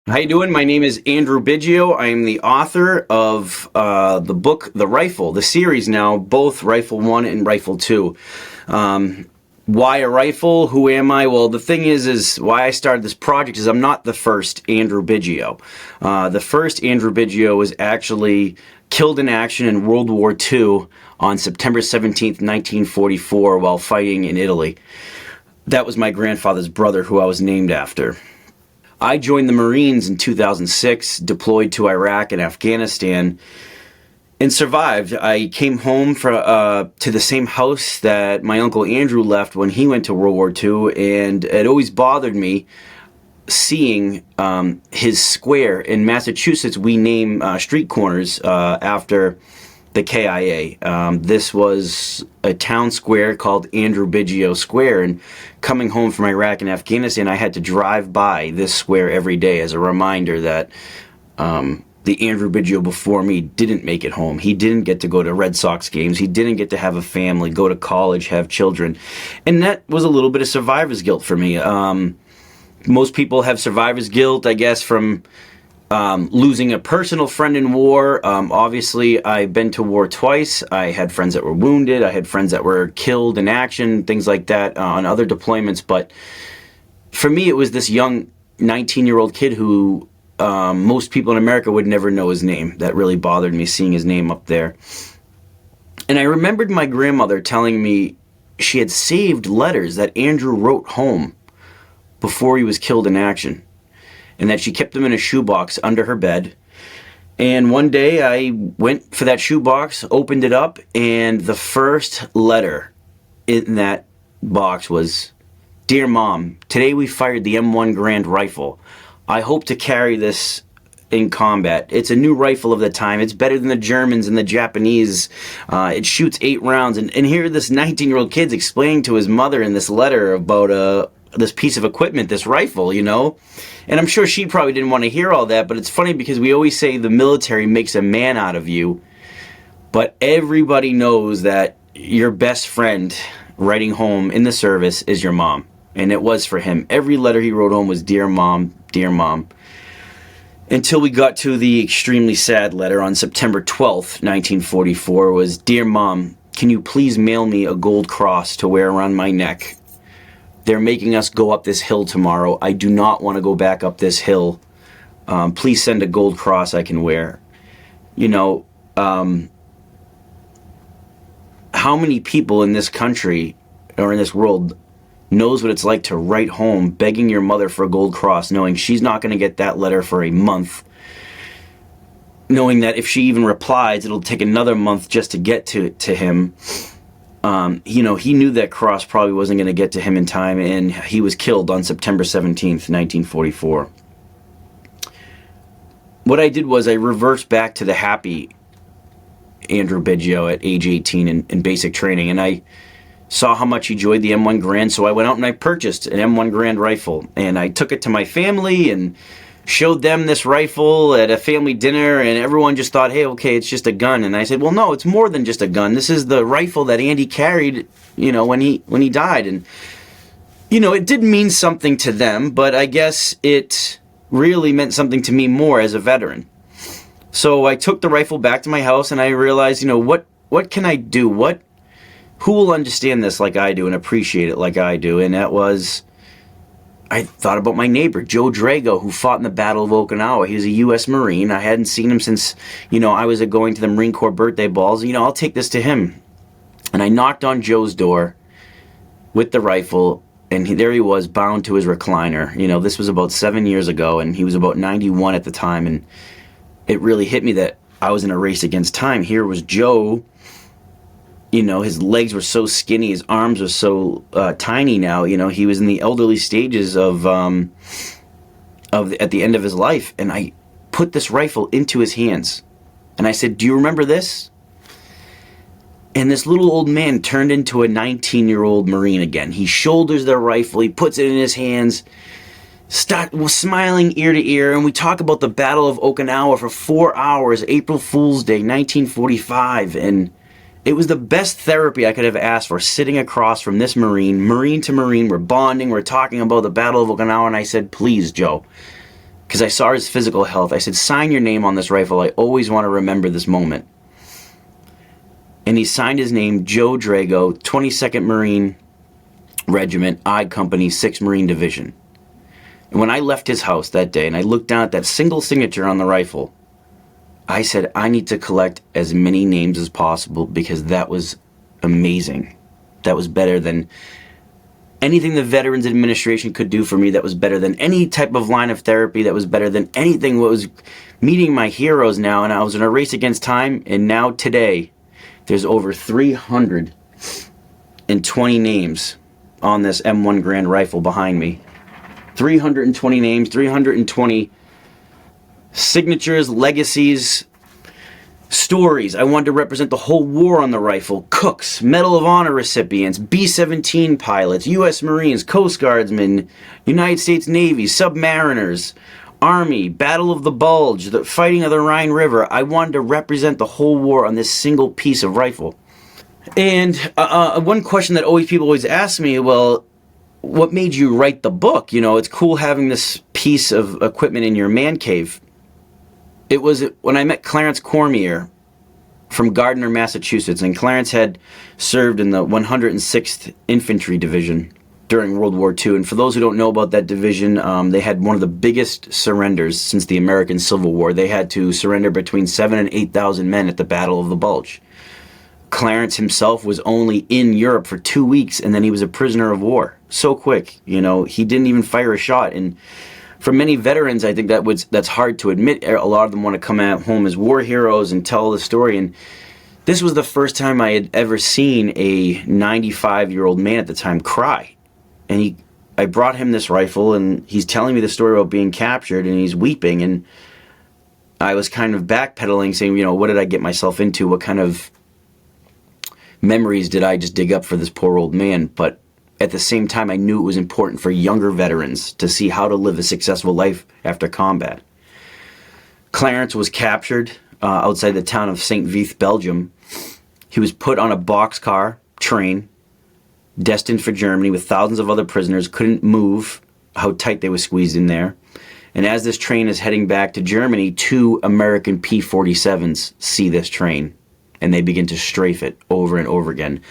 How you doing? My name is Andrew Biggio. I am the author of the book, The Rifle, the series now, both Rifle 1 and Rifle 2. Why a rifle? Who am I? Well, the thing is why I started this project is I'm not the first Andrew Biggio. The first Andrew Biggio was actually killed in action in World War II on September 17th, 1944, while fighting in Italy. That was my grandfather's brother, who I was named after. I joined the Marines in 2006, deployed to Iraq and Afghanistan, and survived. I came home to the same house that my uncle Andrew left when he went to World War II, and it always bothered me seeing his square. In Massachusetts, we name street corners after the KIA. This was a town square called Andrew Biggio Square, and coming home from Iraq and Afghanistan, I had to drive by this square every day as a reminder that the Andrew Biggio before me didn't make it home. He didn't get to go to Red Sox games. He didn't get to have a family, go to college, have children. And that was a little bit of survivor's guilt for me. Most people have survivor's guilt, I guess, from losing a personal friend in war. Obviously, I've been to war twice. I had friends that were wounded. I had friends that were killed in action, things like that on other deployments. But for me, it was this young 19-year-old kid who most people in America would never know his name. That really bothered me, seeing his name up there. And I remembered my grandmother telling me she had saved letters that Andrew wrote home before he was killed in action, and that she kept them in a shoebox under her bed. And one day I went for that shoebox, opened it up, and the first letter in that box was, "Dear Mom, today we fired the M1 Grand Rifle. I hope to carry this in combat. It's a new rifle of the time. It's better than the Germans and the Japanese. It shoots 8 rounds. And here this 19-year-old kid's explaining to his mother in this letter about this piece of equipment, this rifle, you know? And I'm sure she probably didn't want to hear all that, but it's funny because we always say the military makes a man out of you, but everybody knows that your best friend writing home in the service is your mom. And it was for him. Every letter he wrote home was, "Dear Mom, dear Mom." Until we got to the extremely sad letter on September 12th, 1944, was, "Dear Mom, can you please mail me a gold cross to wear around my neck? They're making us go up this hill tomorrow. I do not want to go back up this hill. Please send a gold cross I can wear." You know, how many people in this country or in this world knows what it's like to write home begging your mother for a gold cross, knowing she's not going to get that letter for a month, knowing that if she even replies, it'll take another month just to get to him. You know, he knew that cross probably wasn't going to get to him in time, and he was killed on September 17th, 1944. What I did was I reversed back to the happy Andrew Biggio at age 18 in basic training, and I saw how much he enjoyed the M1 Grand, so I went out and I purchased an M1 Grand rifle, and I took it to my family and showed them this rifle at a family dinner, and everyone just thought, "Hey, okay, it's just a gun." And I said, "Well, no, it's more than just a gun. This is the rifle that Andy carried, you know, when he died." And you know, it did mean something to them, but I guess it really meant something to me more as a veteran. So I took the rifle back to my house, and I realized, you know, what can I do? Who will understand this like I do and appreciate it like I do? And that was, I thought about my neighbor, Joe Drago, who fought in the Battle of Okinawa. He was a U.S. Marine. I hadn't seen him since, you know, I was going to the Marine Corps birthday balls. You know, I'll take this to him. And I knocked on Joe's door with the rifle, and there he was, bound to his recliner. You know, this was about 7 years ago, and he was about 91 at the time, and it really hit me that I was in a race against time. Here was Joe. You know, his legs were so skinny, his arms were so tiny now. You know, he was in the elderly stages of at the end of his life. And I put this rifle into his hands. And I said, "Do you remember this?" And this little old man turned into a 19-year-old Marine again. He shoulders the rifle, he puts it in his hands, smiling ear to ear. And we talk about the Battle of Okinawa for 4 hours, April Fool's Day, 1945. And it was the best therapy I could have asked for, sitting across from this Marine to Marine. We're bonding, we're talking about the Battle of Okinawa, and I said, "Please, Joe, because I saw his physical health. I said, sign your name on this rifle. I always want to remember this moment. And he signed his name, Joe Drago, 22nd Marine Regiment, I Company, 6th Marine Division. And when I left his house that day and I looked down at that single signature on the rifle, I said, I need to collect as many names as possible, because that was amazing. That was better than anything the Veterans Administration could do for me. That was better than any type of line of therapy. That was better than anything. What was meeting my heroes now, and I was in a race against time, and now today there's over 320 names on this M1 Grand Rifle behind me. 320 names, 320 signatures, legacies, stories. I wanted to represent the whole war on the rifle. Cooks, Medal of Honor recipients, B-17 pilots, U.S. Marines, Coast Guardsmen, United States Navy, submariners, Army, Battle of the Bulge, the fighting of the Rhine River. I wanted to represent the whole war on this single piece of rifle. And one question that people always ask me, well, what made you write the book? You know, it's cool having this piece of equipment in your man cave. It was when I met Clarence Cormier from Gardner, Massachusetts, and Clarence had served in the 106th Infantry Division during World War II. And for those who don't know about that division, they had one of the biggest surrenders since the American Civil War. They had to surrender between 7,000 and 8,000 men at the Battle of the Bulge. Clarence himself was only in Europe for 2 weeks, and then he was a prisoner of war. So quick, you know, he didn't even fire a shot. And for many veterans, I think that's hard to admit. A lot of them want to come at home as war heroes and tell the story. And this was the first time I had ever seen a 95-year-old man at the time cry. And I brought him this rifle, and he's telling me the story about being captured, and he's weeping. And I was kind of backpedaling, saying, you know, what did I get myself into? What kind of memories did I just dig up for this poor old man? But at the same time, I knew it was important for younger veterans to see how to live a successful life after combat. Clarence was captured outside the town of St. Vith, Belgium. He was put on a boxcar train destined for Germany with thousands of other prisoners, couldn't move, how tight they were squeezed in there. And as this train is heading back to Germany, 2 American P-47s see this train, and they begin to strafe it over and over again.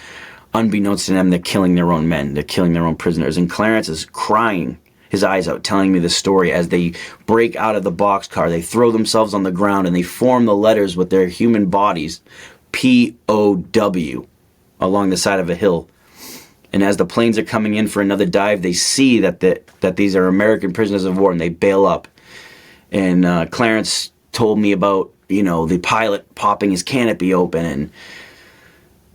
Unbeknownst to them, they're killing their own men. They're killing their own prisoners. And Clarence is crying his eyes out, telling me the story as they break out of the boxcar. They throw themselves on the ground and they form the letters with their human bodies, P-O-W, along the side of a hill. And as the planes are coming in for another dive, they see that these are American prisoners of war, and they bail up. And Clarence told me about, you know, the pilot popping his canopy open and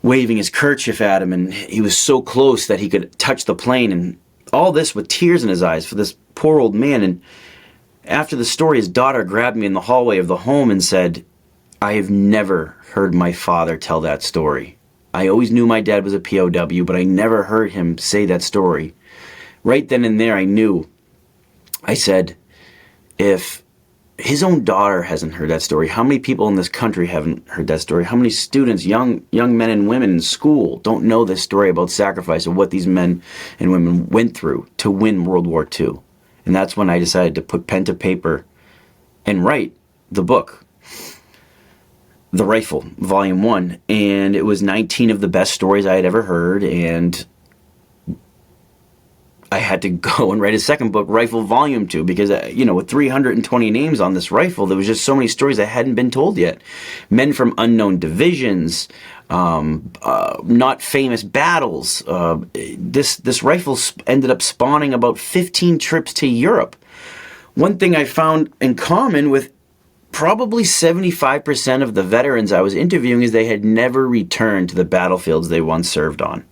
waving his kerchief at him, and he was so close that he could touch the plane, and all this with tears in his eyes for this poor old man. And after the story, his daughter grabbed me in the hallway of the home and said, I have never heard my father tell that story. I always knew my dad was a POW, but I never heard him say that story. Right then and there, I knew. I said, if his own daughter hasn't heard that story, how many people in this country haven't heard that story? How many students, young men and women in school don't know this story about sacrifice of what these men and women went through to win World War II? And that's when I decided to put pen to paper and write the book, The Rifle, Volume 1. And it was 19 of the best stories I had ever heard, and I had to go and write a second book, Rifle Volume 2, because, you know, with 320 names on this rifle, there was just so many stories that hadn't been told yet. Men from unknown divisions, not famous battles. This rifle ended up spawning about 15 trips to Europe. One thing I found in common with probably 75% of the veterans I was interviewing is they had never returned to the battlefields they once served on.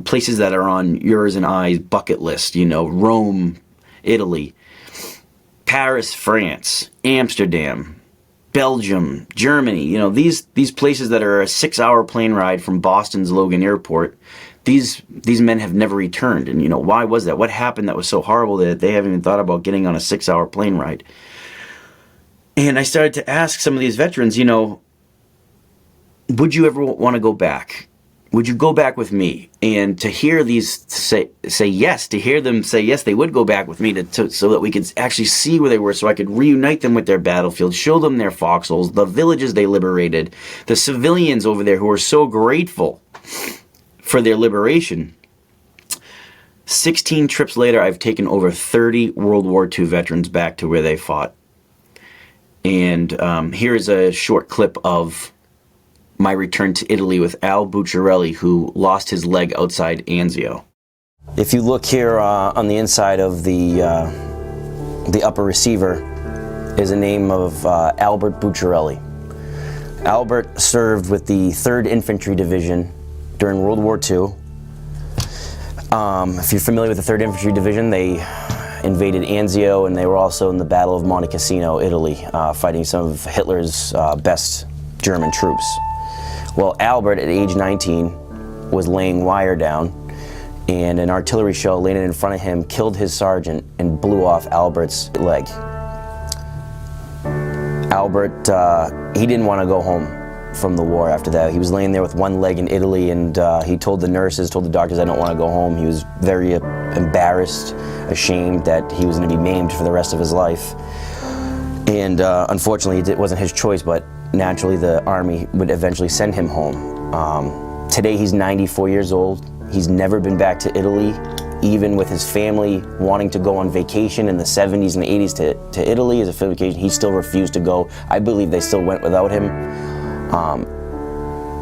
Places that are on yours and I's bucket list, you know, Rome, Italy, Paris, France, Amsterdam, Belgium, Germany, you know, these places that are a 6-hour plane ride from Boston's Logan Airport. These men have never returned. And, you know, why was that? What happened that was so horrible that they haven't even thought about getting on a 6-hour plane ride? And I started to ask some of these veterans, you know, would you ever want to go back? would you go back with me? And to hear these say yes, to hear them say yes, they would go back with me so that we could actually see where they were, so I could reunite them with their battlefield, show them their foxholes, the villages they liberated, the civilians over there who are so grateful for their liberation. 16 trips later, I've taken over 30 World War II veterans back to where they fought. And here is a short clip of my return to Italy with Al Bucciarelli, who lost his leg outside Anzio. If you look here on the inside of the upper receiver is a name of Albert Bucciarelli. Albert served with the 3rd Infantry Division during World War II. If you're familiar with the 3rd Infantry Division, they invaded Anzio, and they were also in the Battle of Monte Cassino, Italy, fighting some of Hitler's best German troops. Well, Albert, at age 19, was laying wire down, and an artillery shell landed in front of him, killed his sergeant, and blew off Albert's leg. Albert, he didn't want to go home from the war after that. He was laying there with one leg in Italy, and he told the nurses, told the doctors, I don't want to go home. He was very embarrassed, ashamed that he was going to be maimed for the rest of his life. And unfortunately, it wasn't his choice, but naturally the Army would eventually send him home. Today he's 94 years old. He's never been back to Italy, even with his family wanting to go on vacation in the 70s and 80s to Italy as a family vacation. He still refused to go. I believe they still went without him.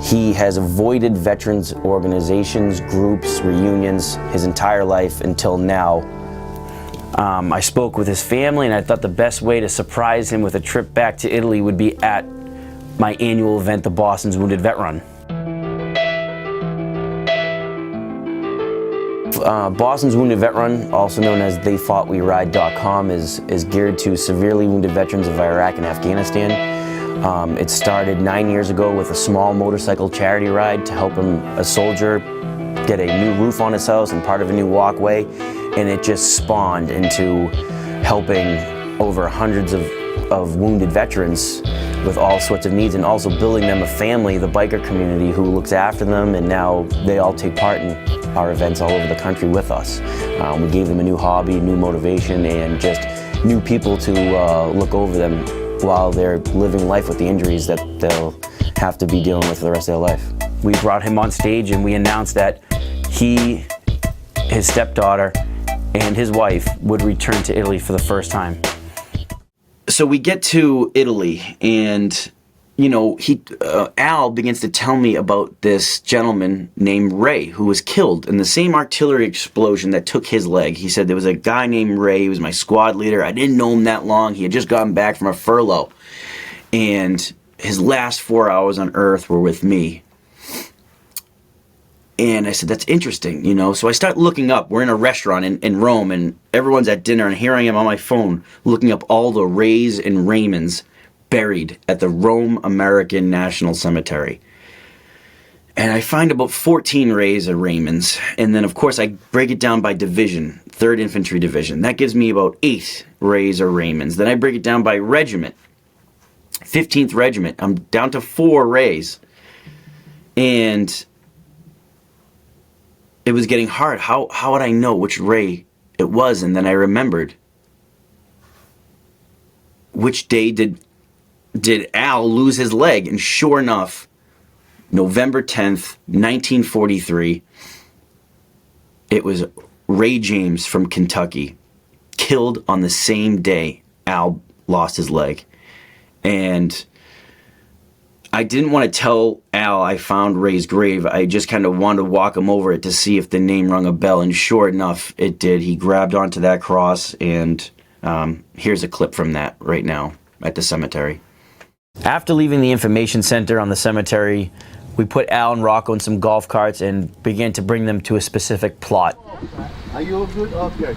He has avoided veterans organizations, groups, reunions his entire life until now. I spoke with his family, and I thought the best way to surprise him with a trip back to Italy would be at my annual event, the Boston's Wounded Vet Run. Boston's Wounded Vet Run, also known as theyfoughtweride.com, is geared to severely wounded veterans of Iraq and Afghanistan. It started 9 years ago with a small motorcycle charity ride to help a soldier get a new roof on his house and part of a new walkway, and it just spawned into helping over hundreds of wounded veterans with all sorts of needs, and also building them a family, the biker community, who looks after them, and now they all take part in our events all over the country with us. We gave them a new hobby, new motivation, and just new people to look over them while they're living life with the injuries that they'll have to be dealing with for the rest of their life. We brought him on stage and we announced that he, his stepdaughter, and his wife would return to Italy for the first time. So we get to Italy, and Al begins to tell me about this gentleman named Ray, who was killed in the same artillery explosion that took his leg. He said there was a guy named Ray, he was my squad leader. I didn't know him that long. He had just gotten back from a furlough, and his last 4 hours on Earth were with me. And I said, that's interesting, So I start looking up. We're in a restaurant in Rome, and everyone's at dinner, and here I am on my phone looking up all the Rays and Raymonds buried at the Rome American National Cemetery. And I find about 14 Rays and Raymonds. And then, of course, I break it down by division, 3rd Infantry Division. That gives me about 8 Rays or Raymonds. Then I break it down by regiment, 15th Regiment. I'm down to 4 Rays. And it was getting hard. How would I know which Ray it was? And then I remembered, which day did Al lose his leg? And sure enough, November 10th, 1943, it was Ray James from Kentucky, killed on the same day Al lost his leg. And I didn't want to tell Al I found Ray's grave. I just kind of wanted to walk him over it to see if the name rung a bell, and sure enough, it did. He grabbed onto that cross, and here's a clip from that right now at the cemetery. After leaving the information center on the cemetery, we put Al and Rocco in some golf carts and began to bring them to a specific plot. Are you all good? Okay.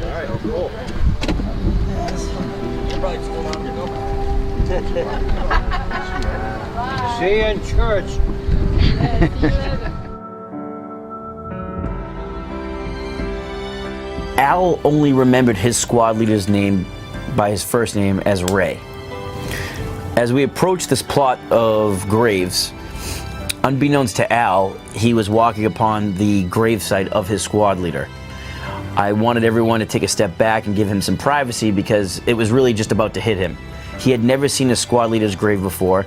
All right, cool. See you in church. Al only remembered his squad leader's name by his first name as Ray. As we approached this plot of graves, Unbeknownst to Al, he was walking upon the gravesite of his squad leader. I wanted everyone to take a step back and give him some privacy because it was really just about to hit him. He had never seen a squad leader's grave before.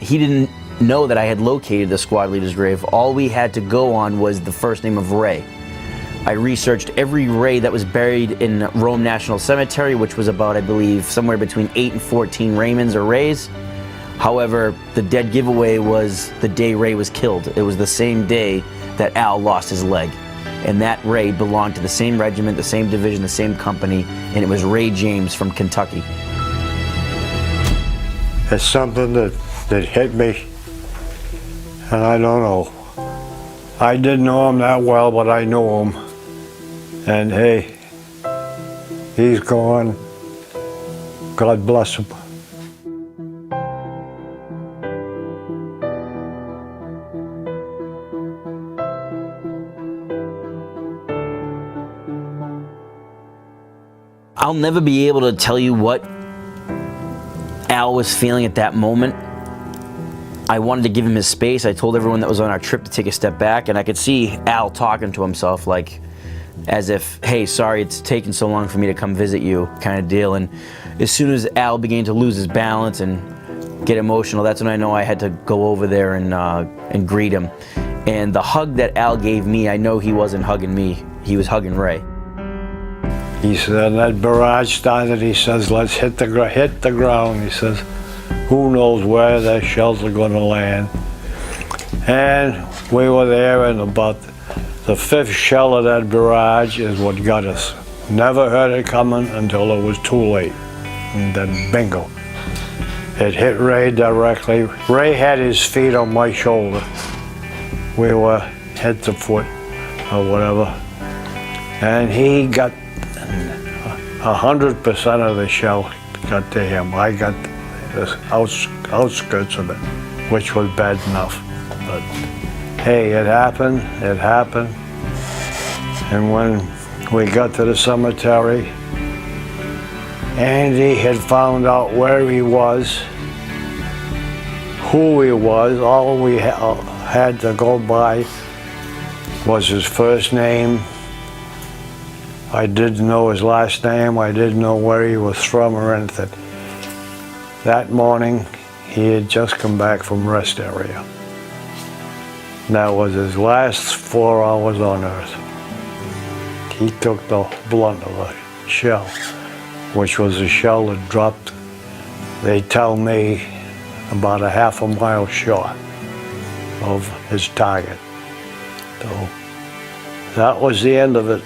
He didn't know that I had located the squad leader's grave. All we had to go on was the first name of Ray. I researched every Ray that was buried in Rome National Cemetery, which was about, I believe, somewhere between 8 and 14 Raymonds or Rays. However, the dead giveaway was the day Ray was killed. It was the same day that Al lost his leg. And that Ray belonged to the same regiment, the same division, the same company, and it was Ray James from Kentucky. It's something that hit me, and I don't know. I didn't know him that well, but I know him. And hey, he's gone. God bless him. I'll never be able to tell you what Al was feeling at that moment. I wanted to give him his space. I told everyone that was on our trip to take a step back, and I could see Al talking to himself, like, as if, hey, sorry it's taken so long for me to come visit you, kind of deal. And as soon as Al began to lose his balance and get emotional, that's when I know I had to go over there and greet him. And the hug that Al gave me, I know he wasn't hugging me, he was hugging Ray. He said, that barrage started, he says, let's hit the ground. He says, who knows where the shells are going to land. And we were there, and about the 5th shell of that barrage is what got us. Never heard it coming until it was too late. And then bingo. It hit Ray directly. Ray had his feet on my shoulder. We were head to foot or whatever. And he got 100% of the shell got to him. I got the outskirts of it, which was bad enough. But hey, it happened. And when we got to the cemetery, Andy had found out where he was, who he was. All we had to go by was his first name. I didn't know his last name. I didn't know where he was from or anything. That morning, he had just come back from rest area. That was his last 4 hours on Earth. He took the blunt of a shell, which was a shell that dropped, they tell me, about a half a mile short of his target. So that was the end of it.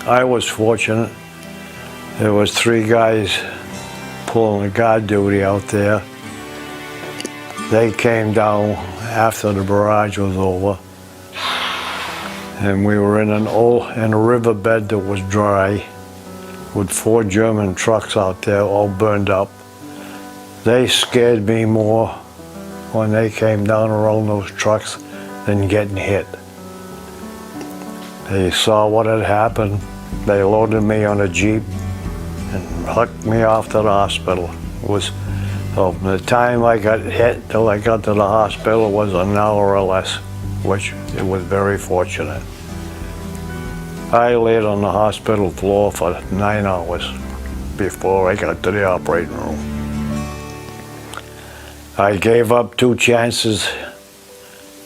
I was fortunate. There was 3 guys pulling the guard duty out there. They came down after the barrage was over, and we were in a riverbed that was dry with 4 German trucks out there all burned up. They scared me more when they came down around those trucks than getting hit. They saw what had happened. They loaded me on a Jeep and hooked me off to the hospital. It was, from the time I got hit till I got to the hospital was an hour or less, which it was very fortunate. I laid on the hospital floor for 9 hours before I got to the operating room. I gave up 2 chances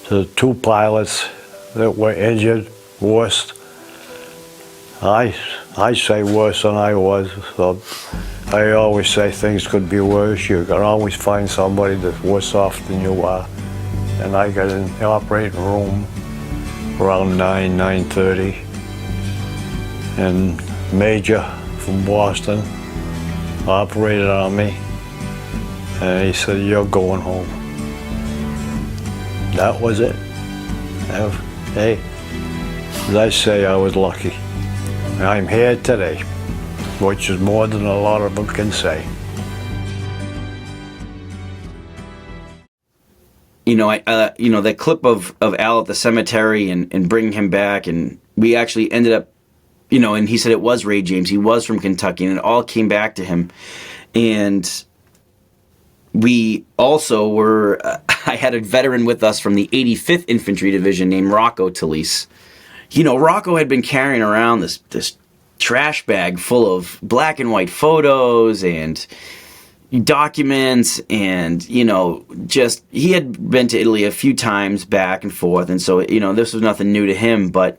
to 2 pilots that were injured, worse. I say worse than I was, so I always say things could be worse. You can always find somebody that's worse off than you are. And I got in the operating room around 9:30, and Major from Boston operated on me, and he said, "You're going home." That was it. Hey, as I say, I was lucky. I'm here today, which is more than a lot of them can say. That clip of Al at the cemetery and bringing him back, and we actually ended up, and he said it was Ray James. He was from Kentucky, and it all came back to him. And we also were, I had a veteran with us from the 85th Infantry Division named Rocco Talise. You know, Rocco had been carrying around this trash bag full of black and white photos and documents, and, you know, just, he had been to Italy a few times back and forth, and so, you know, this was nothing new to him. But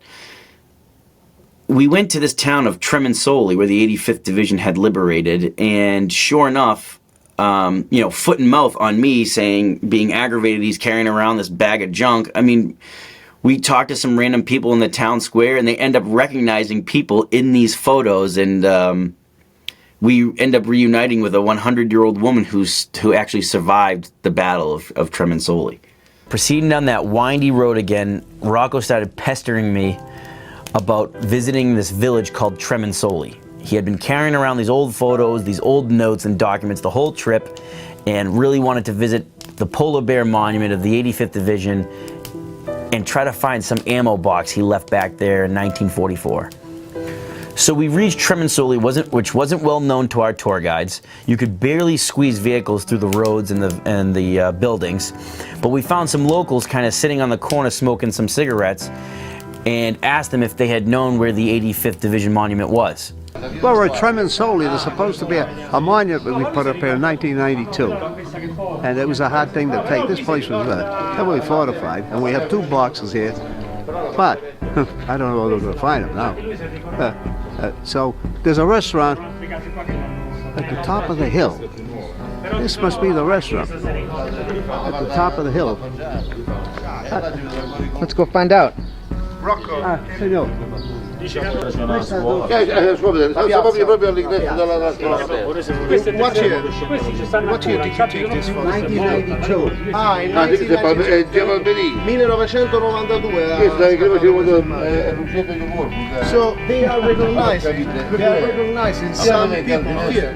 we went to this town of Tremensoli where the 85th Division had liberated, and sure enough, you know, foot and mouth on me saying, being aggravated, he's carrying around this bag of junk. I mean, we talked to some random people in the town square, and they end up recognizing people in these photos, and we end up reuniting with a 100-year-old woman who actually survived the Battle of Tremensoli. Proceeding down that windy road again, Rocco started pestering me about visiting this village called Tremensoli. He had been carrying around these old photos, these old notes and documents the whole trip, and really wanted to visit the Polar Bear Monument of the 85th Division and try to find some ammo box he left back there in 1944. So we reached Tremensoli, which wasn't well known to our tour guides. You could barely squeeze vehicles through the roads and the buildings, but we found some locals kind of sitting on the corner smoking some cigarettes, and asked them if they had known where the 85th Division Monument was. Well, we're at Tremensoli. There's supposed to be a monument that we put up here in 1992, and it was a hard thing to take. This place was heavily fortified, and we have 2 boxes here, but I don't know whether we're going to find them now. So there's a restaurant at the top of the hill. This must be the restaurant at the top of the hill. Let's go find out. Rocco. Signor. What year did you take this for? 1992. Ah, in 1992. So they are recognized. They are recognized in some people here.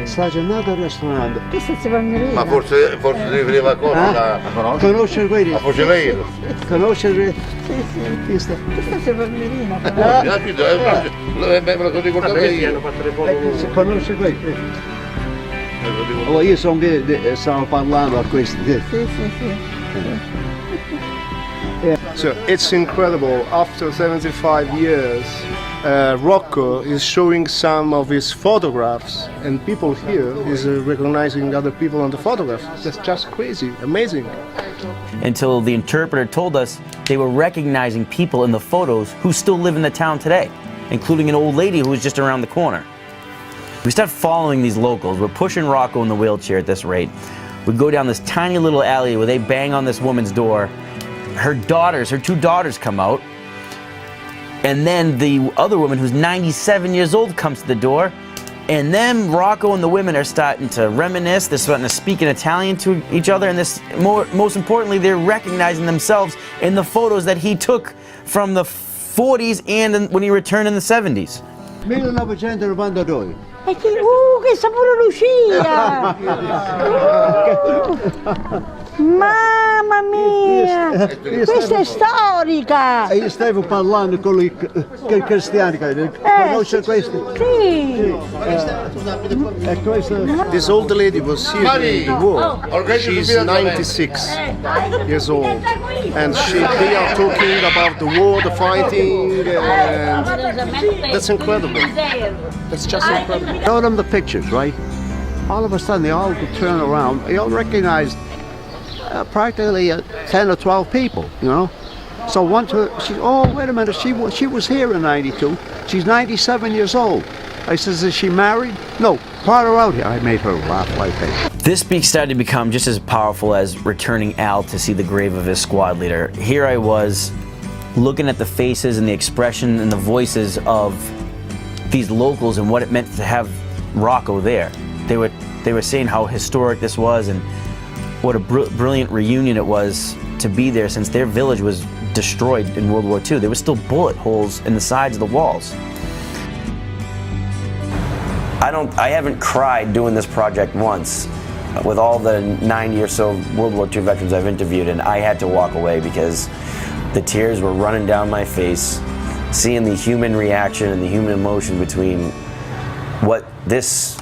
C'è another restaurant. Ma forse si riferiva a cosa? Conosce quelli? A Focelleiro. Conosce quelli? Me lo sono ricordato io. Conosce quelli? Oh, io stavo parlando a questi. So it's incredible. After 75 years, Rocco is showing some of his photographs, and people here is recognizing other people on the photographs. That's just crazy, amazing. Until the interpreter told us they were recognizing people in the photos who still live in the town today, including an old lady who was just around the corner. We start following these locals. We're pushing Rocco in the wheelchair at this rate. We go down this tiny little alley where they bang on this woman's door. Her 2 daughters come out, and then the other woman, who's 97 years old, comes to the door, and then Rocco and the women are starting to reminisce. They're starting to speak in Italian to each other, and most importantly, they're recognizing themselves in the photos that he took from the 40s and when he returned in the 70s. 1992. Che sapore Lucia! Mamma mia! Questa è storica! E io stavo parlando con i cristiani, conosce questi? Sì! E questo... This old lady was here during the war. She's 96 years old, and they are talking about the war, the fighting, and that's incredible. That's just incredible. Showed them the pictures, right? All of a sudden, they all could turn around. They all recognized practically 10 or 12 people, you know. So oh, wait a minute, she was here in 92. She's 97 years old. I says, is she married? No, brought her out here. I made her laugh like that. This speech started to become just as powerful as returning Al to see the grave of his squad leader. Here I was, looking at the faces and the expression and the voices of these locals and what it meant to have Rocco there. They were saying how historic this was and what a brilliant reunion it was to be there, since their village was destroyed in World War II. There were still bullet holes in the sides of the walls. I haven't cried doing this project once. With all the 90 or so World War II veterans I've interviewed, and I had to walk away because the tears were running down my face, seeing the human reaction and the human emotion between what this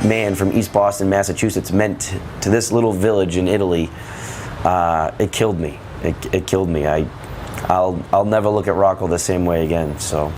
man from East Boston, Massachusetts, meant to this little village in Italy, it killed me. It killed me. I'll never look at Rocco the same way again. So.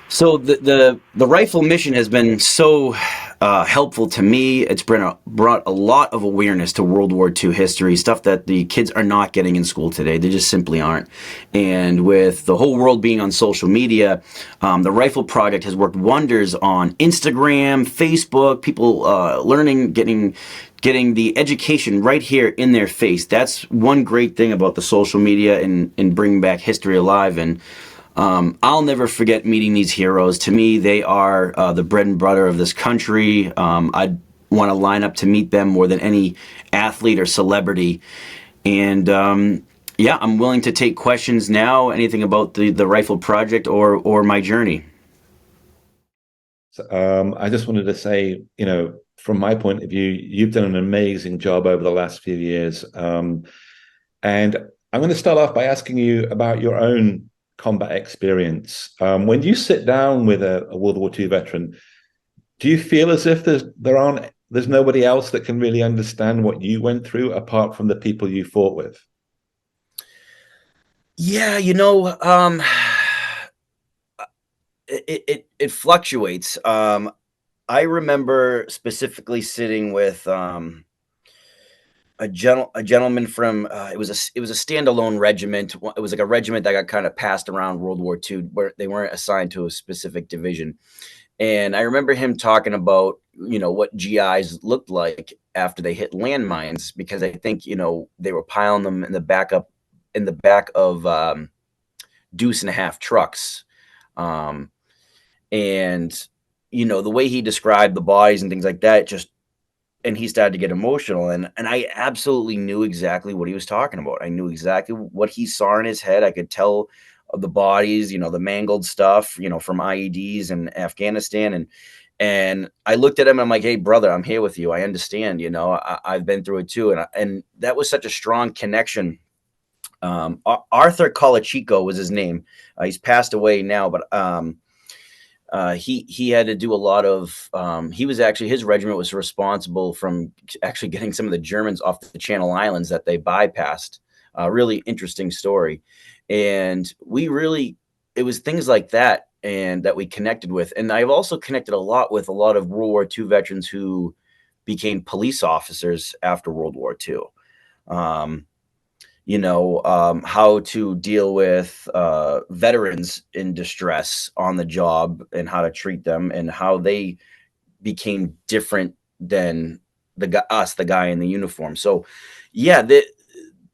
So the rifle mission has been so helpful to me. It's brought a lot of awareness to World War II history, stuff that the kids are not getting in school today. They just simply aren't. And with the whole world being on social media, the Rifle Project has worked wonders on Instagram, Facebook, people learning, getting the education right here in their face. That's one great thing about the social media and bringing back history alive. And I'll never forget meeting these heroes. To me, they are the bread and butter of this country. I'd want to line up to meet them more than any athlete or celebrity. And yeah, I'm willing to take questions now, anything about the Rifle Project or my journey. So, I just wanted to say, from my point of view, you've done an amazing job over the last few years. And I'm going to start off by asking you about your own combat experience. When you sit down with a World War II veteran, do you feel as if there's nobody else that can really understand what you went through apart from the people you fought with? Yeah, it fluctuates. I remember specifically sitting with a gentleman from it was a standalone regiment. It was like a regiment that got kind of passed around World War II, where they weren't assigned to a specific division. And I remember him talking about what GIs looked like after they hit landmines, because I think they were piling them in the back of deuce and a half trucks. And the way he described the bodies and things like that, and he started to get emotional, and I absolutely knew exactly what he was talking about. I knew exactly what he saw in his head. I could tell the bodies, the mangled stuff, from IEDs and Afghanistan. And I looked at him and I'm like, hey, brother, I'm here with you. I understand, I've been through it too. And that was such a strong connection. Arthur Colachico was his name. He's passed away now, but he had to do a lot of his regiment was responsible from actually getting some of the Germans off the Channel Islands that they bypassed. Really interesting story. And it was things like that and that we connected with. And I've also connected a lot with a lot of World War II veterans who became police officers after World War II. How to deal with veterans in distress on the job and how to treat them, and how they became different than the guy in the uniform. So yeah,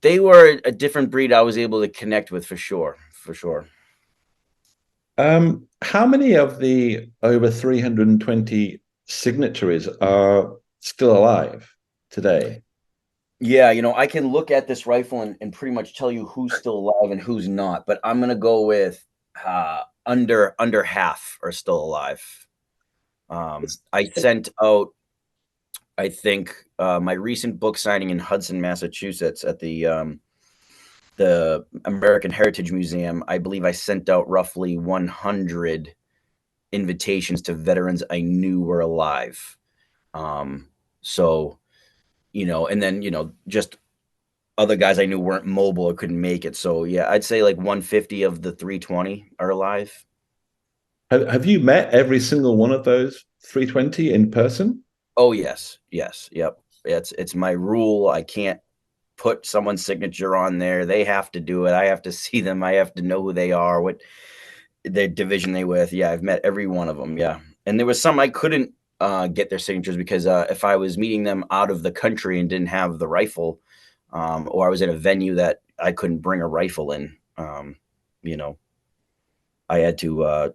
they were a different breed I was able to connect with for sure. How many of the over 320 signatories are still alive today? Yeah, I can look at this rifle and pretty much tell you who's still alive and who's not, but I'm gonna go with under half are still alive. I sent out, I think, my recent book signing in Hudson, Massachusetts at the American Heritage Museum. I believe I sent out roughly 100 invitations to veterans I knew were alive. So, and then, just other guys I knew weren't mobile or couldn't make it. So yeah, I'd say like 150 of the 320 are alive. Have you met every single one of those 320 in person? Oh yes, yep. It's my rule. I can't put someone's signature on there. They have to do it. I have to see them. I have to know who they are, what their division they with. Yeah, I've met every one of them. Yeah, and there was some I couldn't get their signatures because if I was meeting them out of the country and didn't have the rifle, or I was in a venue that I couldn't bring a rifle in, I had to,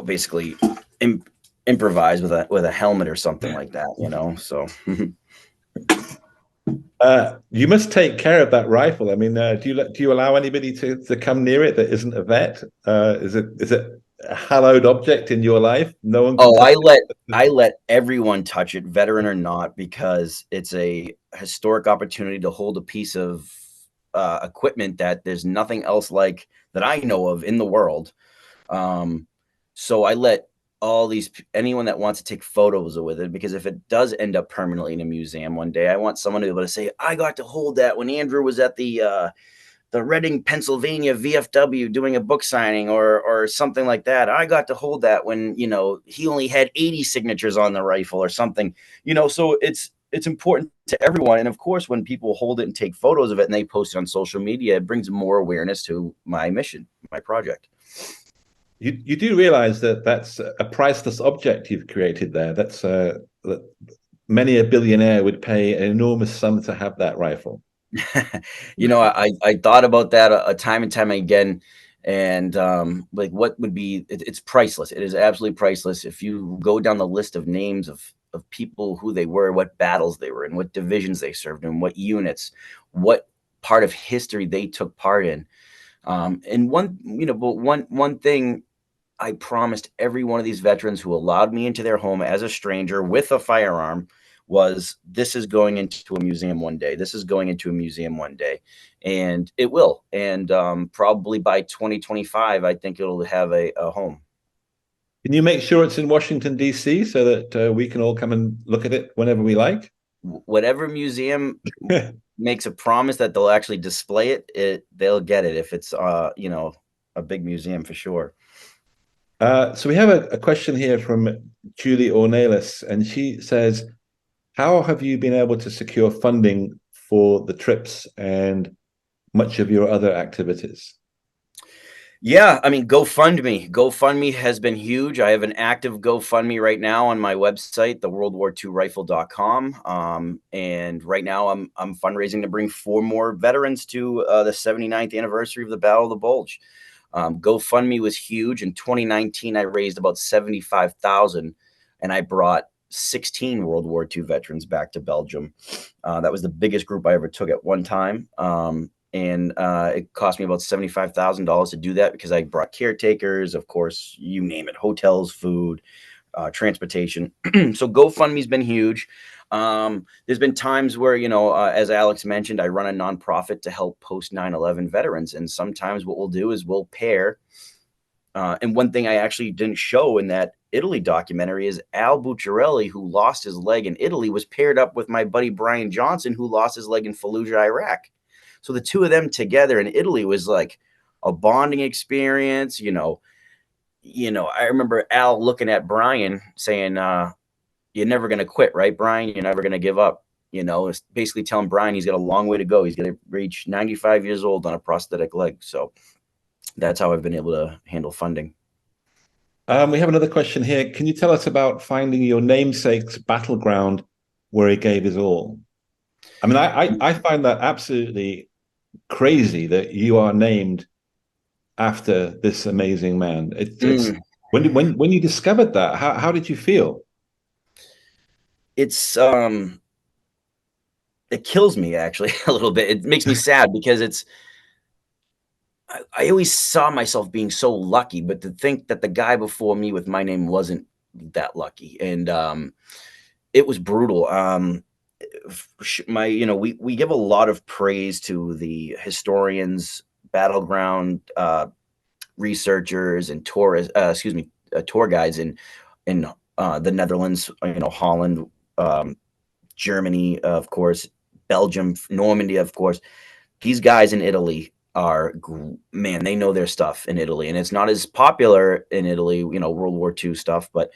basically improvise with a helmet or something like that, so. You must take care of that rifle. I mean, do you allow anybody to come near it that isn't a vet? Is it a hallowed object in your life? No one can I let everyone touch it, veteran or not, because it's a historic opportunity to hold a piece of equipment that there's nothing else like that I know of in the world. So I let anyone that wants to take photos with it, because if it does end up permanently in a museum one day, I want someone to be able to say, I got to hold that when Andrew was at the Reading, Pennsylvania VFW doing a book signing or something like that. I got to hold that when, he only had 80 signatures on the rifle or something, so it's important to everyone. And of course, when people hold it and take photos of it and they post it on social media, it brings more awareness to my mission, my project. You do realize that that's a priceless object you've created there. That many a billionaire would pay an enormous sum to have that rifle. I thought about that a time and time again, and like what would be it's priceless. It is absolutely priceless. If you go down the list of names of people, who they were, what battles they were in, what divisions they served in, what units, what part of history they took part in. And one thing I promised every one of these veterans who allowed me into their home as a stranger with a firearm was, this is going into a museum one day. This is going into a museum one day. And it will. And probably by 2025, I think it'll have a home. Can you make sure it's in Washington, D.C., so that we can all come and look at it whenever we like? Whatever museum makes a promise that they'll actually display it, they'll get it if it's, a big museum for sure. So we have a question here from Julie Ornelas, and she says, how have you been able to secure funding for the trips and much of your other activities? Yeah, I mean, GoFundMe. GoFundMe has been huge. I have an active GoFundMe right now on my website, the WWII.rifle.com. And right now I'm fundraising to bring 4 more veterans to the 79th anniversary of the Battle of the Bulge. GoFundMe was huge. In 2019, I raised about $75,000, and I brought 16 World War II veterans back to Belgium. That was the biggest group I ever took at one time. And it cost me about $75,000 to do that, because I brought caretakers, of course, you name it, hotels, food, transportation. So GoFundMe's been huge. There's been times where, as Alex mentioned, I run a nonprofit to help post 9/11 veterans. And sometimes what we'll do is we'll pair. And one thing I actually didn't show in that Italy documentary is Al Bucciarelli, who lost his leg in Italy, was paired up with my buddy Brian Johnson, who lost his leg in Fallujah, Iraq. So the two of them together in Italy was like a bonding experience. I remember Al looking at Brian saying, you're never going to quit, right, Brian? You're never going to give up. It's basically telling Brian he's got a long way to go. He's going to reach 95 years old on a prosthetic leg. So that's how I've been able to handle funding. We have another question here. Can you tell us about finding your namesake's battleground where he gave his all? I mean, I find that absolutely crazy that you are named after this amazing man. It's when you discovered that, how did you feel? It kills me, actually, a little bit. It makes me sad, because I always saw myself being so lucky, but to think that the guy before me with my name wasn't that lucky, and it was brutal. We give a lot of praise to the historians, battleground researchers, and tour guides in the Netherlands, Holland, Germany, of course, Belgium, Normandy, of course. These guys in Italy they know their stuff in Italy, and it's not as popular in Italy, World War II stuff, but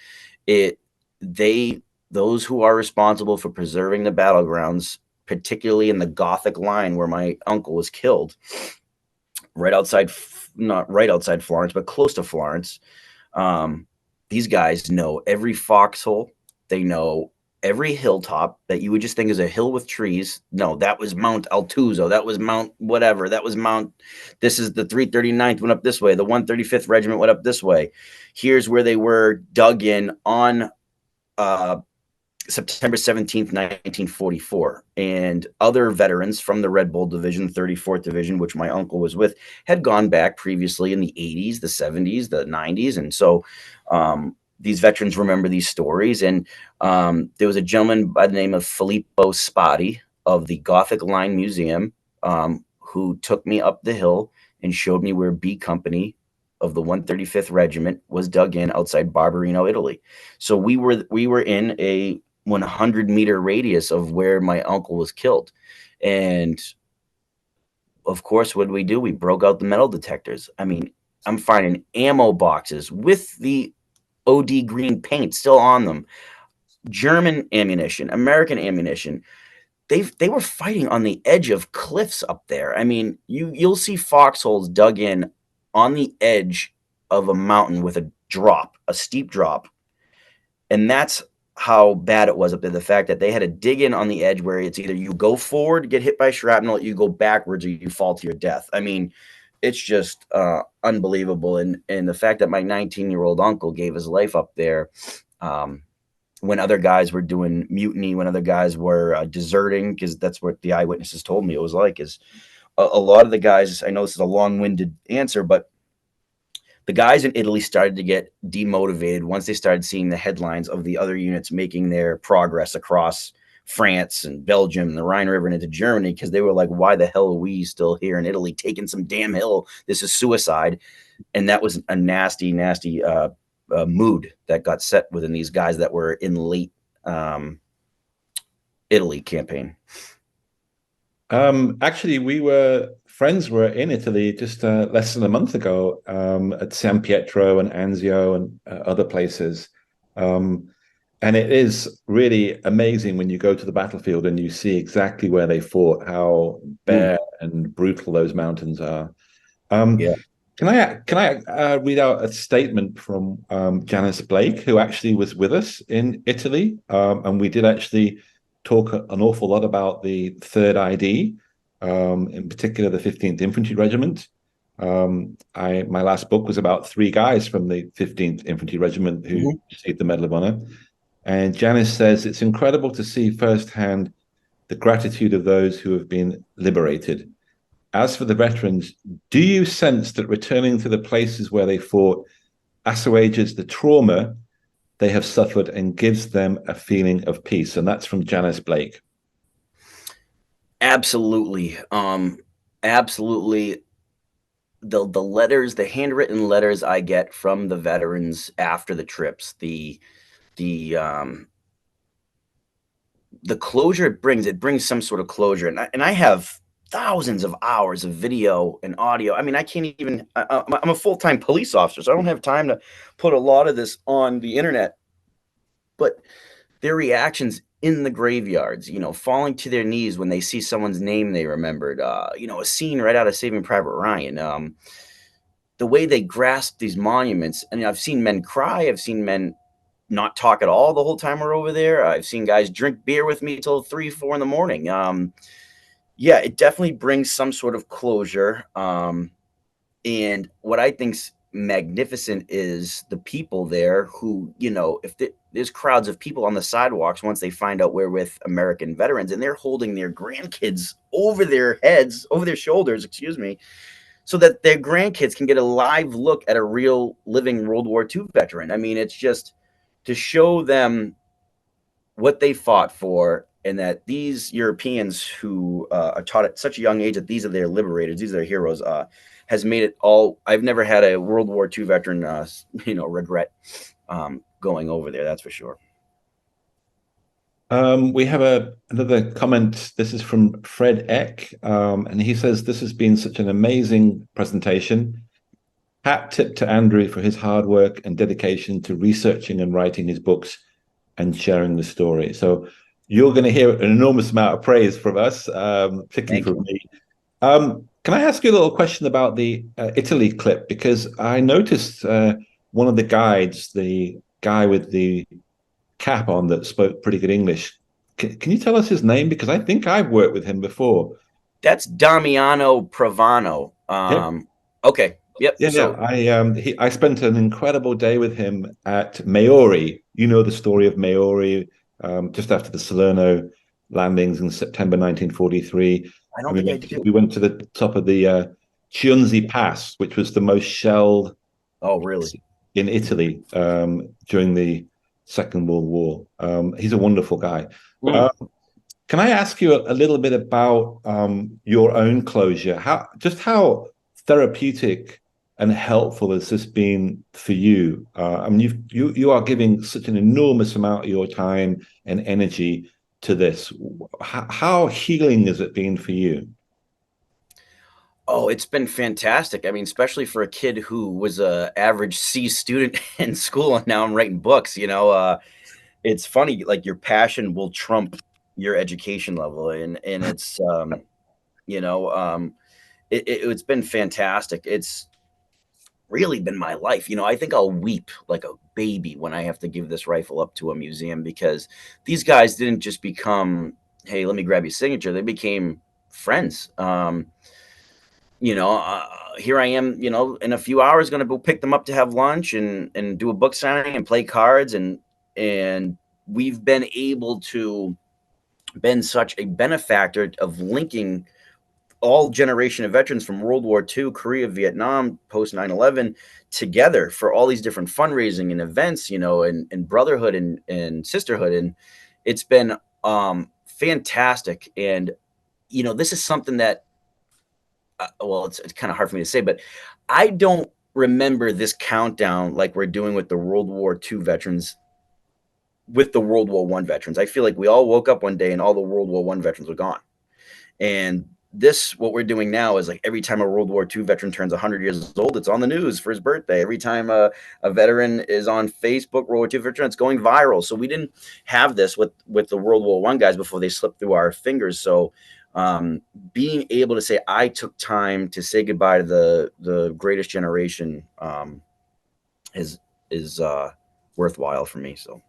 those who are responsible for preserving the battlegrounds, particularly in the Gothic line where my uncle was killed, not right outside Florence, but close to Florence. These guys know every foxhole. They know every hilltop that you would just think is a hill with trees. No, that was Mount Altuzzo. That was Mount whatever. This is the 339th went up this way. The 135th Regiment went up this way. Here's where they were dug in on September 17th, 1944. And other veterans from the Red Bull Division, 34th Division, which my uncle was with, had gone back previously in the 80s, the 70s, the 90s. And so these veterans remember these stories. And there was a gentleman by the name of Filippo Spati of the Gothic Line Museum who took me up the hill and showed me where B Company of the 135th Regiment was dug in outside Barberino, Italy. So we were in a 100-meter radius of where my uncle was killed. And of course, what did we do? We broke out the metal detectors. I mean, I'm finding ammo boxes with the OD green paint still on them, German ammunition, American ammunition. They were fighting on the edge of cliffs up there. I mean, you'll see foxholes dug in on the edge of a mountain with a steep drop. And that's how bad it was up there. The fact that they had to dig in on the edge where it's either you go forward, get hit by shrapnel, you go backwards, or you fall to your death. I mean, it's just unbelievable. And the fact that my 19-year-old uncle gave his life up there, when other guys were doing mutiny, when other guys were deserting, because that's what the eyewitnesses told me it was like, is a lot of the guys, I know this is a long-winded answer, but the guys in Italy started to get demotivated once they started seeing the headlines of the other units making their progress across France and Belgium and the Rhine River and into Germany, because they were like, why the hell are we still here in Italy taking some damn hill? This is suicide. And that was a nasty, nasty mood that got set within these guys that were in late Italy campaign. Actually, friends were in Italy just less than a month ago at San Pietro and Anzio and other places. And it is really amazing when you go to the battlefield and you see exactly where they fought, how bare and brutal those mountains are. Yeah. Can I read out a statement from Janice Blake, who actually was with us in Italy, and we did actually talk an awful lot about the 3rd ID, in particular the 15th Infantry Regiment. My last book was about 3 guys from the 15th Infantry Regiment who received the Medal of Honor. And Janice says, it's incredible to see firsthand the gratitude of those who have been liberated. As for the veterans, do you sense that returning to the places where they fought assuages the trauma they have suffered and gives them a feeling of peace? And that's from Janice Blake. Absolutely. Absolutely. The letters, the handwritten letters I get from the veterans after the trips, the closure it brings some sort of closure. And I have thousands of hours of video and audio. I mean, I can't even, I'm a full-time police officer, so I don't have time to put a lot of this on the internet. But their reactions in the graveyards, falling to their knees when they see someone's name they remembered, a scene right out of Saving Private Ryan, the way they grasp these monuments. And I've seen men cry. I've seen men not talk at all the whole time we're over there. I've seen guys drink beer with me till 3, 4 in the morning. Yeah, it definitely brings some sort of closure. And what I think's magnificent is the people there who, if there's crowds of people on the sidewalks once they find out we're with American veterans, and they're holding their grandkids over their heads, over their shoulders, so that their grandkids can get a live look at a real living World War II veteran. I mean, it's just to show them what they fought for, and that these Europeans who are taught at such a young age that these are their liberators, these are their heroes, has made it all. I've never had a World War II veteran, regret going over there. That's for sure. We have another comment. This is from Fred Eck, and he says, this has been such an amazing presentation. Hat tip to Andrew for his hard work and dedication to researching and writing his books and sharing the story. So you're going to hear an enormous amount of praise from us, particularly from me. Can I ask you a little question about the Italy clip? Because I noticed one of the guides, the guy with the cap on that spoke pretty good English. Can you tell us his name? Because I think I've worked with him before. That's Damiano Pravano. Yep. Okay. Yep. Yeah, so, I spent an incredible day with him at Maori. You know the story of Maori, just after the Salerno landings in September 1943. I don't think I do. We went to the top of the Chiunzi Pass, which was the most shelled. Oh, really? In Italy during the Second World War. He's a wonderful guy. Can I ask you a little bit about your own closure? How therapeutic and helpful has this been for you? I mean, you are giving such an enormous amount of your time and energy to this. How healing has it been for you? Oh, it's been fantastic. I mean, especially for a kid who was a average C student in school, and now I'm writing books. It's funny, like your passion will trump your education level, and it's you know it's been fantastic. It's really been my life. I think I'll weep like a baby when I have to give this rifle up to a museum, because these guys didn't just become, hey, let me grab your signature. They became friends. Here I am, in a few hours going to go pick them up to have lunch and do a book signing and play cards, and we've been able to been such a benefactor of linking all generation of veterans from World War II, Korea, Vietnam, post 9/11 together for all these different fundraising and events, and brotherhood and sisterhood. And it's been fantastic. And, this is something that, well, it's kind of hard for me to say, but I don't remember this countdown like we're doing with the World War II veterans, with the World War I veterans. I feel like we all woke up one day and all the World War I veterans were gone. And what we're doing now is like every time a World War II veteran turns 100 years old, it's on the news for his birthday. Every time a veteran is on Facebook, World War II veteran, it's going viral. So we didn't have this with the World War I guys before they slipped through our fingers. So being able to say I took time to say goodbye to the greatest generation is worthwhile for me. So,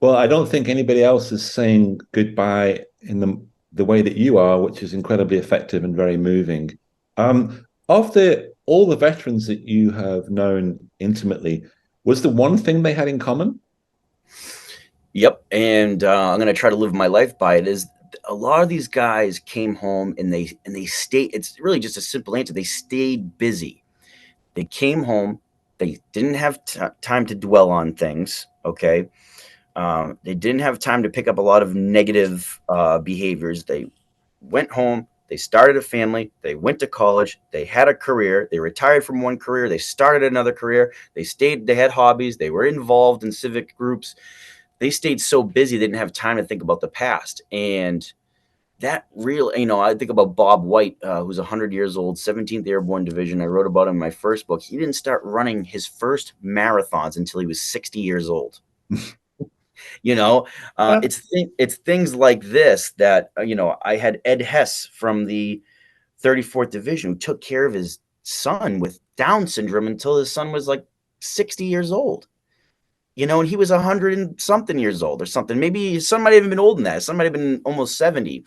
well, I don't think anybody else is saying goodbye in the way that you are, which is incredibly effective and very moving. Of all the veterans that you have known intimately, was the one thing they had in common? Yep, and I'm going to try to live my life by it. Is a lot of these guys came home and they stayed. It's really just a simple answer. They stayed busy. They came home. They didn't have time to dwell on things. Okay. They didn't have time to pick up a lot of negative behaviors. They went home. They started a family. They went to college. They had a career. They retired from one career. They started another career. They stayed. They had hobbies. They were involved in civic groups. They stayed so busy they didn't have time to think about the past. And that really, I think about Bob White, who's 100 years old, 17th Airborne Division. I wrote about him in my first book. He didn't start running his first marathons until he was 60 years old. It's things like this that, I had Ed Hess from the 34th Division who took care of his son with Down syndrome until his son was like 60 years old. And he was 100 and something years old or something. Maybe his son might have even been older than that. His son might have been almost 70.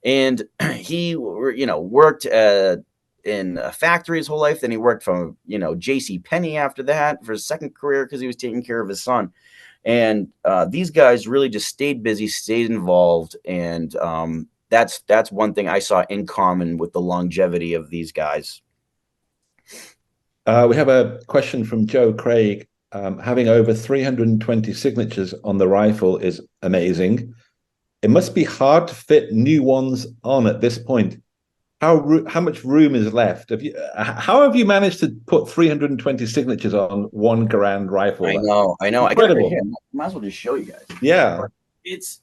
And he, worked in a factory his whole life. Then he worked from, J.C. Penney after that for his second career because he was taking care of his son. And these guys really just stayed busy, stayed involved. And that's one thing I saw in common with the longevity of these guys. We have a question from Joe Craig. Having over 320 signatures on the rifle is amazing. It must be hard to fit new ones on at this point. How much room is left? How have you managed to put 320 signatures on one Garand rifle? I know. Incredible. I got it right here. Might as well just show you guys. Yeah. It's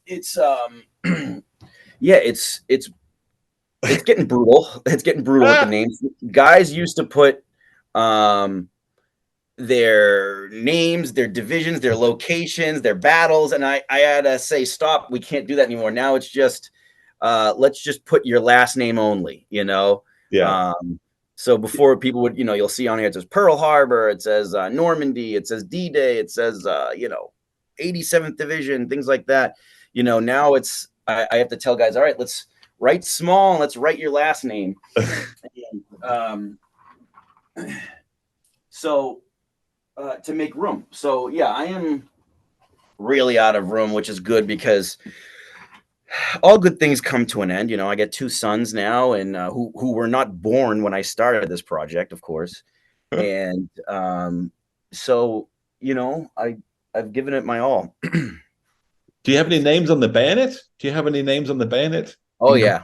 getting brutal. It's getting brutal with the names. Guys used to put their names, their divisions, their locations, their battles, and I had to say, stop, we can't do that anymore. Now it's just let's just put your last name only, Yeah. So before people would, you'll see on here, it says Pearl Harbor, it says Normandy, it says D-Day, it says 87th Division, things like that. Now it's I have to tell guys, all right, let's write small and let's write your last name. So to make room. So yeah, I am really out of room, which is good because all good things come to an end. I get two sons now, and who were not born when I started this project, of course. And so I've given it my all. Do you have any names on the bayonet? Oh yeah,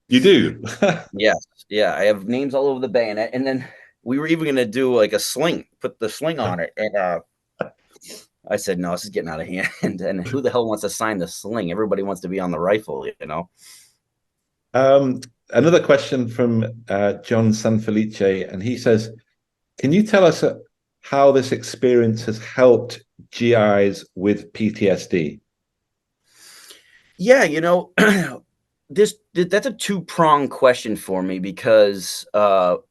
you do. yes, yeah. I have names all over the bayonet, and then We were even gonna do like a sling, put the sling on it, and I said, no, this is getting out of hand. And who the hell wants to sign the sling? Everybody wants to be on the rifle, you know. Um, Another question from John Sanfelice, and he says, "Can you tell us how this experience has helped GIs with PTSD?" Yeah, you know, that's a two-pronged question for me because other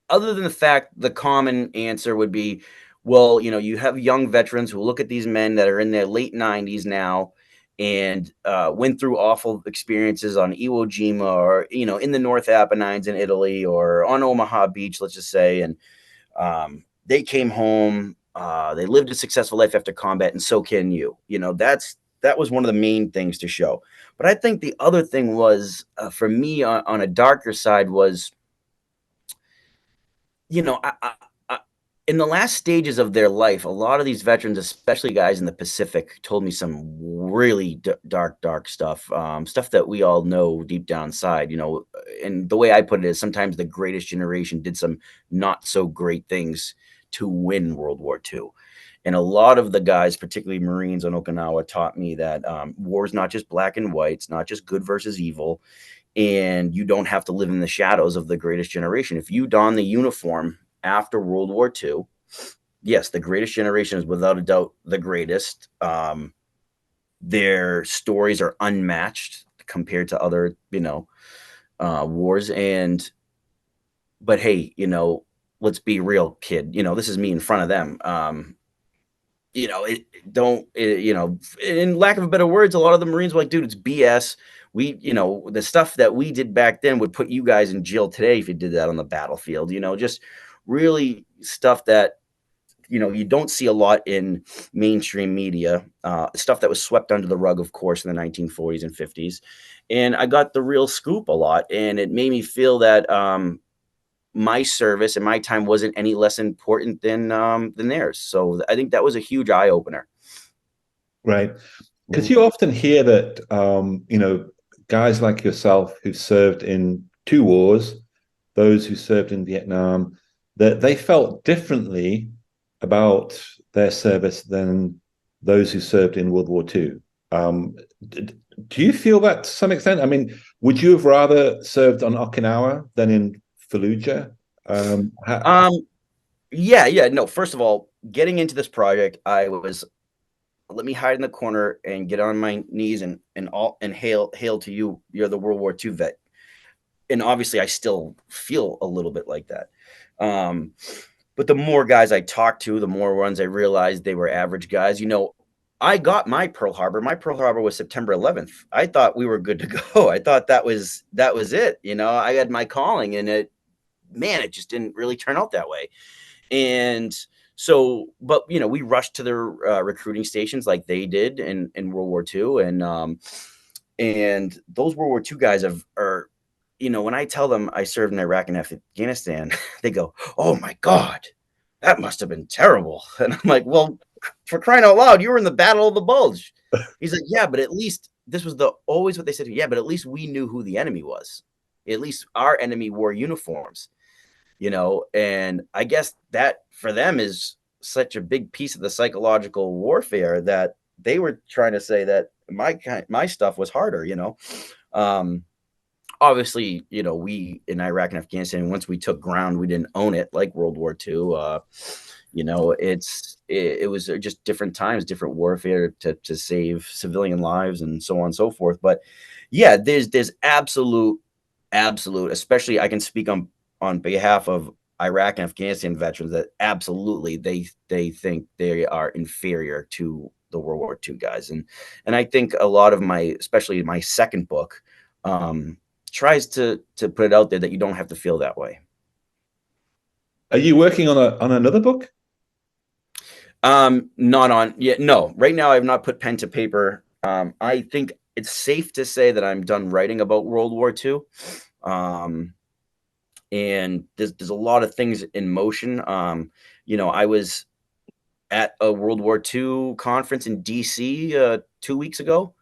than the fact the common answer would be, well, you know, you have young veterans who look at these men that are in their late 90s now and went through awful experiences on Iwo Jima or, you know, in the North Apennines in Italy or on Omaha Beach, let's just say. And they came home, they lived a successful life after combat, and so can you. You know, that was one of the main things to show. But I think the other thing was for me on a darker side was, you know, in the last stages of their life, a lot of these veterans, especially guys in the Pacific, told me some really dark stuff, stuff that we all know deep down inside, you know. And the way I put it is sometimes the greatest generation did some not so great things to win World War II. And a lot of the guys, particularly Marines on Okinawa, taught me that war is not just black and white, it's not just good versus evil, and you don't have to live in the shadows of the greatest generation. If you don the uniform after World War II, yes, the greatest generation is without a doubt the greatest. Their stories are unmatched compared to other, you know, wars. But hey, you know, let's be real, kid. You know, this is me in front of them. You know, you know, in lack of better words, a lot of the Marines were like, dude, it's BS. You know, the stuff that we did back then would put you guys in jail today if you did that on the battlefield, you know, just really stuff that, you know, you don't see a lot in mainstream media, stuff that was swept under the rug, of course, in the 1940s and 50s. And I got the real scoop a lot. And it made me feel that, my service and my time wasn't any less important than theirs. So I think that was a huge eye opener. Right. Because you often hear that, you know, guys like yourself who served in two wars, those who served in Vietnam, that they felt differently about their service than those who served in World War II. Do you feel that to some extent? I mean, would you have rather served on Okinawa than in Fallujah? Yeah. No, first of all, getting into this project, I was, let me hide in the corner and get on my knees and hail to you. You're the World War II vet. And obviously I still feel a little bit like that. But the more guys I talked to, the more ones I realized they were average guys. You know, I got my Pearl Harbor. My Pearl Harbor was September 11th. I thought we were good to go. I thought that was it. You know, I had my calling, and it just didn't really turn out that way. And so, but you know, we rushed to the recruiting stations like they did in World War II, and those World War II guys are, you know, when I tell them I served in Iraq and Afghanistan, they go, "Oh my God, that must have been terrible." And I'm like, "Well, for crying out loud, you were in the Battle of the Bulge." He's like, "Yeah, but at least this was always what they said. Yeah, but at least we knew who the enemy was. At least our enemy wore uniforms." You know, and I guess that for them is such a big piece of the psychological warfare that they were trying to say that my stuff was harder, you know. Obviously, you know, we in Iraq and Afghanistan, once we took ground, we didn't own it like World War II. You know, it was just different times, different warfare to save civilian lives and so on and so forth. But yeah, there's absolute, especially I can speak on behalf of Iraq and Afghanistan veterans that absolutely they think they are inferior to the World War II guys. And I think a lot of especially my second book, tries to put it out there that you don't have to feel that way. Are you working on another book? Not on yet. No, right now I have not put pen to paper. I think it's safe to say that I'm done writing about World War II. And there's a lot of things in motion. You know, I was at a World War II conference in DC 2 weeks ago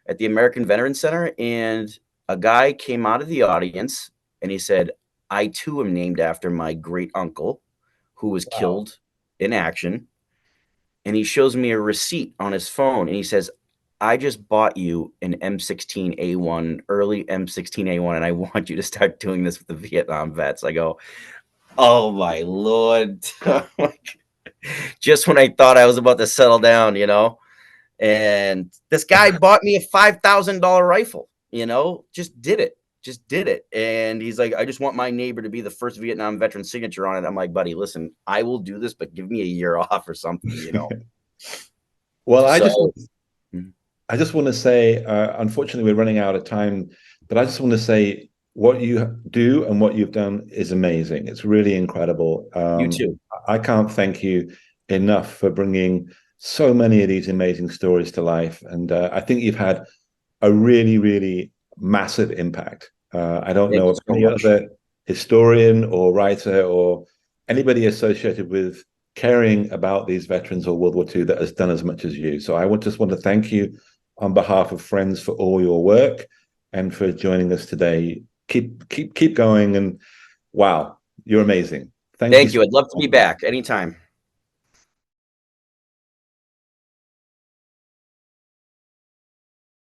at the American Veterans Center, and a guy came out of the audience and he said, I too am named after my great uncle who was killed in action. And he shows me a receipt on his phone and he says, I just bought you an M16A1, early M16A1, and I want you to start doing this with the Vietnam vets. I go, oh my Lord. Just when I thought I was about to settle down, you know, and this guy bought me a $5,000 rifle, you know, just did it. And he's like, I just want my neighbor to be the first Vietnam veteran signature on it. I'm like, buddy, listen, I will do this, but give me a year off or something, you know? Well, So, I just want to say, unfortunately, we're running out of time, but I just want to say what you do and what you've done is amazing. It's really incredible. you too. I can't thank you enough for bringing so many of these amazing stories to life. And I think you've had a really, really massive impact. I don't Thank know you of so any much. other historian or writer or anybody associated with caring about these veterans of World War II that has done as much as you. So I just want to thank you on behalf of Friends for all your work and for joining us today. Keep going, and wow, you're amazing. Thank you. I'd love to be back anytime.